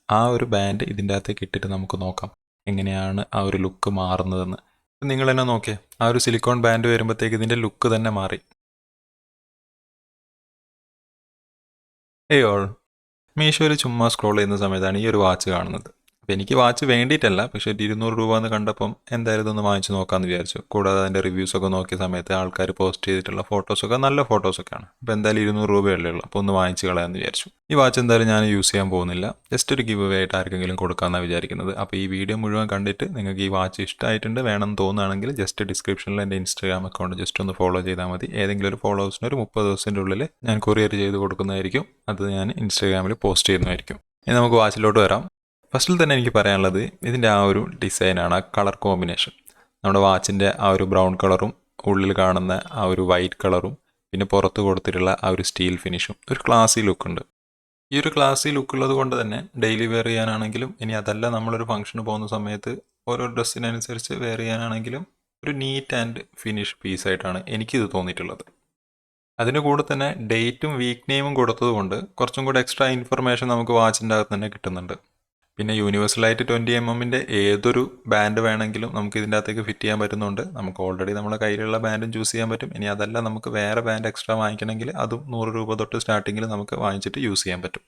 ആ ഒരു ബാൻഡ് ഇതിൻ്റെ അകത്തേക്ക് ഇട്ടിട്ട് നമുക്ക് നോക്കാം എങ്ങനെയാണ് ആ ഒരു ലുക്ക് മാറുന്നതെന്ന്. നിങ്ങൾ തന്നെ നോക്കിയേ, ആ ഒരു സിലിക്കോൺ ബാൻഡ് വരുമ്പോഴത്തേക്ക് ഇതിൻ്റെ ലുക്ക് തന്നെ മാറി. ഓൾ മീഷോയിൽ ചുമ്മാ സ്ക്രോൾ ചെയ്യുന്ന സമയത്താണ് ഈ ഒരു വാച്ച് കാണുന്നത്. അപ്പോൾ എനിക്ക് വാച്ച് വേണ്ടിയിട്ടല്ല, പക്ഷേ 200 രൂപ എന്ന് കണ്ടപ്പം എന്തായാലും ഇതൊന്ന് വാങ്ങിച്ച് നോക്കാമെന്ന് വിചാരിച്ചു. കൂടാതെ അതിൻ്റെ റിവ്യൂസൊക്കെ നോക്കിയ സമയത്ത് ആൾക്കാർ പോസ്റ്റ് ചെയ്തിട്ടുള്ള ഫോട്ടോസൊക്കെ നല്ല ഫോട്ടോസൊക്കെയാണ്. അപ്പോൾ എന്തായാലും 200 രൂപയല്ലേ ഉള്ളൂ, അപ്പോൾ ഒന്ന് വാങ്ങിച്ച് കളയാമെന്ന് വിചാരിച്ചു. ഈ വാച്ച് എന്തായാലും ഞാൻ യൂസ് ചെയ്യാൻ പോകുന്നില്ല, ജസ്റ്റ് ഒരു ഗിവ് അവേ ആയിട്ട് ആർക്കെങ്കിലും കൊടുക്കാമെന്നാണ് വിചാരിക്കുന്നത്. അപ്പോൾ ഈ വീഡിയോ മുഴുവൻ കണ്ടിട്ട് നിങ്ങൾക്ക് ഈ വാച്ച് ഇഷ്ടമായിട്ടുണ്ട് വേണമെന്ന് തോന്നുകയാണെങ്കിൽ ജസ്റ്റ് ഡിസ്ക്രിപ്ഷനിൽ എൻ്റെ ഇൻസ്റ്റാഗ്രാം അക്കൗണ്ട് ജസ്റ്റ് ഒന്ന് ഫോളോ ചെയ്താൽ മതി. ഏതെങ്കിലും ഒരു ഫോളോവേഴ്സിന് ഒരു 30 ദിവസത്തിൻ്റെ ഉള്ളിൽ ഞാൻ കൊറിയർ ചെയ്ത് കൊടുക്കുന്നതായിരിക്കും. അത് ഞാൻ ഇൻസ്റ്റാഗ്രാമിൽ പോസ്റ്റ് ചെയ്യുന്നതായിരിക്കും. ഇനി നമുക്ക് വാച്ചിലോട്ട് വരാം. ഫസ്റ്റിൽ തന്നെ എനിക്ക് പറയാനുള്ളത് ഇതിൻ്റെ ആ ഒരു ഡിസൈനാണ്, ആ കളർ കോമ്പിനേഷൻ. നമ്മുടെ വാച്ചിൻ്റെ ആ ഒരു ബ്രൗൺ കളറും ഉള്ളിൽ കാണുന്ന ആ ഒരു വൈറ്റ് കളറും പിന്നെ പുറത്ത് കൊടുത്തിട്ടുള്ള ആ ഒരു സ്റ്റീൽ ഫിനിഷും ഒരു ക്ലാസി ലുക്കുണ്ട്. ഈ ഒരു ക്ലാസി ലുക്കുള്ളത് കൊണ്ട് തന്നെ ഡെയിലി വെയർ ചെയ്യാനാണെങ്കിലും, ഇനി അതല്ല നമ്മളൊരു ഫംഗ്ഷന് പോകുന്ന സമയത്ത് ഓരോ ഡ്രസ്സിനനുസരിച്ച് വെയർ ചെയ്യാനാണെങ്കിലും ഒരു നീറ്റ് ആൻഡ് ഫിനിഷ് പീസായിട്ടാണ് എനിക്കിത് തോന്നിയിട്ടുള്ളത്. അതിന് കൂടെ തന്നെ ഡേറ്റും വീക്ക് നെയിമും കൊടുത്തതുകൊണ്ട് കുറച്ചും കൂടെ എക്സ്ട്രാ ഇൻഫർമേഷൻ നമുക്ക് വാച്ചിൻ്റെ അകത്ത് തന്നെ കിട്ടുന്നുണ്ട്. പിന്നെ യൂണിവേഴ്സലായിട്ട് 20mm ഏതൊരു ബാൻഡ് വേണമെങ്കിലും നമുക്ക് ഇതിൻ്റെ അകത്തേക്ക് ഫിറ്റ് ചെയ്യാൻ പറ്റുന്നുണ്ട്. നമുക്ക് ഓൾറെഡി നമ്മുടെ കയ്യിലുള്ള ബാൻഡും ചൂസ് ചെയ്യാൻ പറ്റും. ഇനി അതല്ല നമുക്ക് വേറെ ബാൻഡ് എക്സ്ട്രാ വാങ്ങിക്കണമെങ്കിൽ അതും 100 രൂപ തൊട്ട് സ്റ്റാർട്ടിങ്ങിൽ നമുക്ക് വാങ്ങിച്ചിട്ട് യൂസ് ചെയ്യാൻ പറ്റും.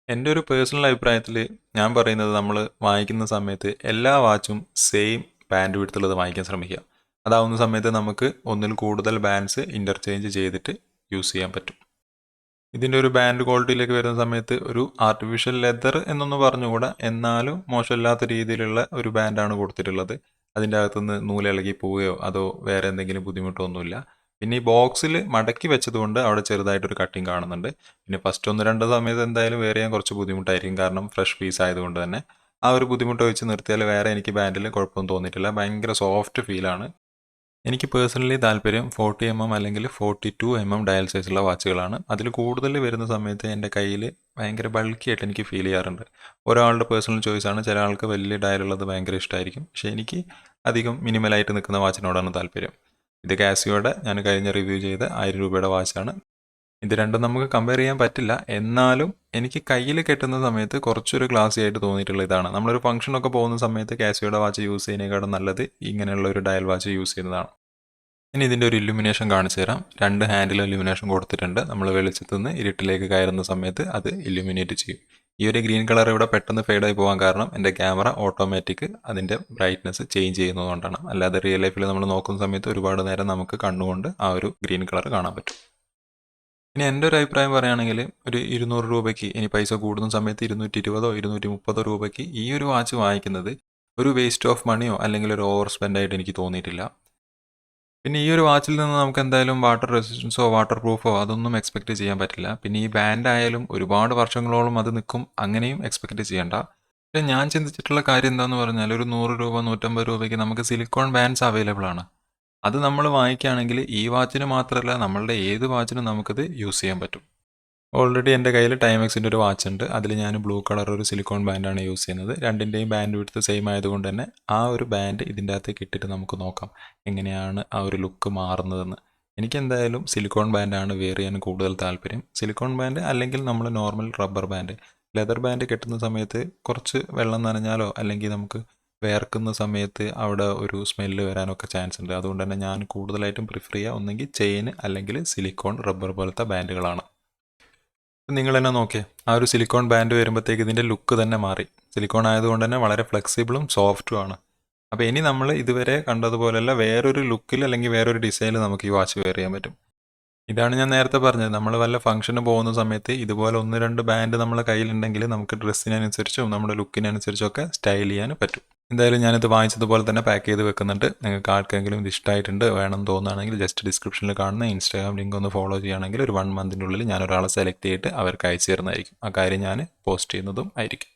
എൻ്റെ ഒരു പേഴ്സണൽ അഭിപ്രായത്തിൽ ഞാൻ പറയുന്നത്, നമ്മൾ വാങ്ങിക്കുന്ന സമയത്ത് എല്ലാ വാച്ചും സെയിം ബാൻഡ് വിഡ്ത്തുള്ളത് വാങ്ങിക്കാൻ ശ്രമിക്കുക. അതാവുന്ന സമയത്ത് നമുക്ക് ഒന്നിൽ കൂടുതൽ ബാൻഡ്സ് ഇൻ്റർചേഞ്ച് ചെയ്തിട്ട് യൂസ് ചെയ്യാൻ പറ്റും. ഇതിൻ്റെ ഒരു ബാൻഡ് ക്വാളിറ്റിയിലേക്ക് വരുന്ന സമയത്ത് ഒരു ആർട്ടിഫിഷ്യൽ ലെതർ എന്നൊന്നും പറഞ്ഞുകൂടാ, എന്നാലും മോശമില്ലാത്ത രീതിയിലുള്ള ഒരു ബാൻഡാണ് കൊടുത്തിട്ടുള്ളത്. അതിൻ്റെ അകത്തുനിന്ന് നൂലിളകി പോവുകയോ അതോ വേറെ എന്തെങ്കിലും ബുദ്ധിമുട്ടൊന്നുമില്ല. പിന്നെ ഈ ബോക്സിൽ മടക്കി വെച്ചതുകൊണ്ട് അവിടെ ചെറുതായിട്ടൊരു കട്ടിങ് കാണുന്നുണ്ട്. പിന്നെ ഫസ്റ്റ് 1-2 സമയത്ത് എന്തായാലും വേറെ ചെയ്യാൻ കുറച്ച് ബുദ്ധിമുട്ടായിരിക്കും, കാരണം ഫ്രഷ് പീസ് ആയതുകൊണ്ട് തന്നെ. ആ ഒരു ബുദ്ധിമുട്ട് വെച്ച് നിർത്തിയാൽ വേറെ എനിക്ക് ബാൻഡിൽ കുഴപ്പമൊന്നും തോന്നിയിട്ടില്ല. ഭയങ്കര സോഫ്റ്റ് ഫീലാണ്. എനിക്ക് പേഴ്സണലി താല്പര്യം 40mm അല്ലെങ്കിൽ 42mm ഡയൽ സൈസുള്ള വാച്ചുകളാണ്. അതിൽ കൂടുതൽ വരുന്ന സമയത്ത് എൻ്റെ കയ്യിൽ ഭയങ്കര ബൾക്കി ആയിട്ട് എനിക്ക് ഫീൽ ചെയ്യാറുണ്ട്. ഒരാളുടെ പേഴ്സണൽ ചോയ്സാണ്. ചില ആൾക്ക് വലിയ ഡയലുള്ളത് ഭയങ്കര ഇഷ്ടമായിരിക്കും. പക്ഷേ എനിക്ക് അധികം മിനിമലായിട്ട് നിൽക്കുന്ന വാച്ചിനോടാണ് താല്പര്യം. ഇത് കാസിയോടെ ഞാൻ കഴിഞ്ഞ റിവ്യൂ ചെയ്ത 1000 രൂപയുടെ വാച്ചാണ്. ഇത് രണ്ടും നമുക്ക് കമ്പയർ ചെയ്യാൻ പറ്റില്ല, എന്നാലും എനിക്ക് കയ്യിൽ കെട്ടുന്ന സമയത്ത് കുറച്ചൊരു ക്ലാസി ആയിട്ട് തോന്നിയിട്ടുള്ള ഇതാണ്. നമ്മളൊരു ഫംഗ്ഷനൊക്കെ പോകുന്ന സമയത്ത് കാസിയോടെ വാച്ച് യൂസ് ചെയ്യുന്നതിനേക്കാളും നല്ലത് ഇങ്ങനെയുള്ള ഒരു ഡയൽ വാച്ച് യൂസ് ചെയ്യുന്നതാണ്. ഇനി ഇതിൻ്റെ ഒരു ഇല്ലുമിനേഷൻ കാണിച്ചു തരാം. 2 ഹാൻഡിൽ ഇല്ലുമിനേഷൻ കൊടുത്തിട്ടുണ്ട്. നമ്മൾ വെളിച്ചത്തു നിന്ന് ഇരുട്ടിലേക്ക് കയറുന്ന സമയത്ത് അത് ഇല്ലുമിനേറ്റ് ചെയ്യും. ഈ ഒരു ഗ്രീൻ കളർ ഇവിടെ പെട്ടെന്ന് ഫെയ്ഡായി പോകാൻ കാരണം എൻ്റെ ക്യാമറ ഓട്ടോമാറ്റിക് അതിൻ്റെ ബ്രൈറ്റ്നസ് ചേഞ്ച് ചെയ്യുന്നതുകൊണ്ടാണ്. അല്ലാതെ റിയൽ ലൈഫിൽ നമ്മൾ നോക്കുന്ന സമയത്ത് ഒരുപാട് നേരം നമുക്ക് കണ്ണുകൊണ്ട് ആ ഒരു ഗ്രീൻ കളർ കാണാൻ പറ്റും. ഇനി എൻ്റെ ഒരു അഭിപ്രായം പറയുകയാണെങ്കിൽ, ഒരു 200 രൂപയ്ക്ക്, ഇനി പൈസ കൂടുന്ന സമയത്ത് 220 230 രൂപയ്ക്ക് ഈ ഒരു വാച്ച് വാങ്ങിക്കുന്നത് ഒരു വേസ്റ്റ് ഓഫ് മണിയോ അല്ലെങ്കിൽ ഒരു ഓവർ സ്പെൻഡായിട്ട് എനിക്ക് തോന്നിയിട്ടില്ല. പിന്നെ ഈ ഒരു വാച്ചിൽ നിന്ന് നമുക്ക് എന്തായാലും വാട്ടർ റെസിസ്റ്റൻസോ വാട്ടർ പ്രൂഫോ അതൊന്നും എക്സ്പെക്റ്റ് ചെയ്യാൻ പറ്റില്ല. പിന്നെ ഈ ബാൻഡ് ആയാലും ഒരുപാട് വർഷങ്ങളോളം അത് നിൽക്കും, അങ്ങനെയും എക്സ്പെക്റ്റ് ചെയ്യേണ്ട. പക്ഷേ ഞാൻ ചിന്തിച്ചിട്ടുള്ള കാര്യം എന്താണെന്ന് പറഞ്ഞാൽ, ഒരു 100 രൂപ 150 രൂപയ്ക്ക് നമുക്ക് സിലിക്കോൺ ബാൻഡ്സ് അവൈലബിൾ ആണ്. അത് നമ്മൾ വാങ്ങിക്കുകയാണെങ്കിൽ ഈ വാച്ചിന് മാത്രമല്ല നമ്മളുടെ ഏത് വാച്ചിനും നമുക്കത് യൂസ് ചെയ്യാൻ പറ്റും. ഓൾറെഡി എൻ്റെ കയ്യിൽ ടൈമെക്സിൻ്റെ ഒരു വാച്ച് ഉണ്ട്. അതിൽ ഞാൻ ബ്ലൂ കളർ ഒരു സിലിക്കോൺ ബാൻഡാണ് യൂസ് ചെയ്യുന്നത്. രണ്ടിൻ്റെയും ബാൻഡ് വിഡ്ത്ത് സെയിം ആയതുകൊണ്ട് തന്നെ ആ ഒരു ബാൻഡ് ഇതിൻ്റെ അകത്തേക്ക് ഇട്ടിട്ട് നമുക്ക് നോക്കാം എങ്ങനെയാണ് ആ ഒരു ലുക്ക് മാറുന്നതെന്ന്. എനിക്ക് എന്തായാലും സിലിക്കോൺ ബാൻഡാണ് വെയർ ചെയ്യാൻ കൂടുതൽ താല്പര്യം. സിലിക്കോൺ ബാൻഡ് അല്ലെങ്കിൽ നമ്മൾ normal rubber band. Leather band കെട്ടുന്ന സമയത്ത് കുറച്ച് വെള്ളം നനഞ്ഞാലോ അല്ലെങ്കിൽ നമുക്ക് വേർക്കുന്ന സമയത്ത് അവിടെ ഒരു സ്മെല്ല് വരാനൊക്കെ ചാൻസ് ഉണ്ട്. അതുകൊണ്ട് തന്നെ ഞാൻ കൂടുതലായിട്ടും പ്രിഫർ ചെയ്യുക ഒന്നെങ്കിൽ ചെയിൻ അല്ലെങ്കിൽ സിലിക്കോൺ റബ്ബർ പോലത്തെ ബാൻഡുകളാണ്. നിങ്ങൾ തന്നെ നോക്കിയേ, ആ ഒരു സിലിക്കോൺ ബാൻഡ് വരുമ്പോഴത്തേക്ക് ഇതിൻ്റെ ലുക്ക് തന്നെ മാറി. സിലിക്കോൺ ആയതുകൊണ്ട് തന്നെ വളരെ ഫ്ലെക്സിബിളും സോഫ്റ്റും ആണ്. അപ്പോൾ ഇനി നമ്മൾ ഇതുവരെ കണ്ടതുപോലെയല്ല വേറൊരു ലുക്കിൽ അല്ലെങ്കിൽ വേറൊരു ഡിസൈനിൽ നമുക്ക് ഈ വാച്ച് വെയർ ചെയ്യാൻ പറ്റും. ഇതാണ് ഞാൻ നേരത്തെ പറഞ്ഞത്, നമ്മൾ വല്ല ഫംഗ്ഷന് പോകുന്ന സമയത്ത് ഇതുപോലെ 1-2 ബാൻഡ് നമ്മളെ കയ്യിലുണ്ടെങ്കിൽ നമുക്ക് ഡ്രസ്സിനനുസരിച്ചും നമ്മുടെ ലുക്കിനനുസരിച്ചും ഒക്കെ സ്റ്റൈൽ ചെയ്യാൻ പറ്റും. എന്തായാലും ഞാനിത് വാങ്ങിച്ചതുപോലെ തന്നെ പാക്ക് ചെയ്ത് വെക്കുന്നുണ്ട്. നിങ്ങൾക്ക് ആർക്കെങ്കിലും ഇത് ഇഷ്ടമായിട്ടുണ്ട് വേണം തോന്നുകയാണെങ്കിൽ ജസ്റ്റ് ഡിസ്ക്രിപ്ഷനിൽ കാണുന്ന ഇൻസ്റ്റാഗ്രാം ലിങ്ക് ഒന്ന് ഫോളോ ചെയ്യുകയാണെങ്കിൽ ഒരു 1 മന്തിനുള്ളിൽ ഞാൻ ഒരാളെ സെലക്ട് ചെയ്തിട്ട് അവർക്ക് അയച്ചു തരുന്നതായിരിക്കും. ആ കാര്യം ഞാൻ പോസ്റ്റ് ചെയ്യുന്നതും ആയിരിക്കും.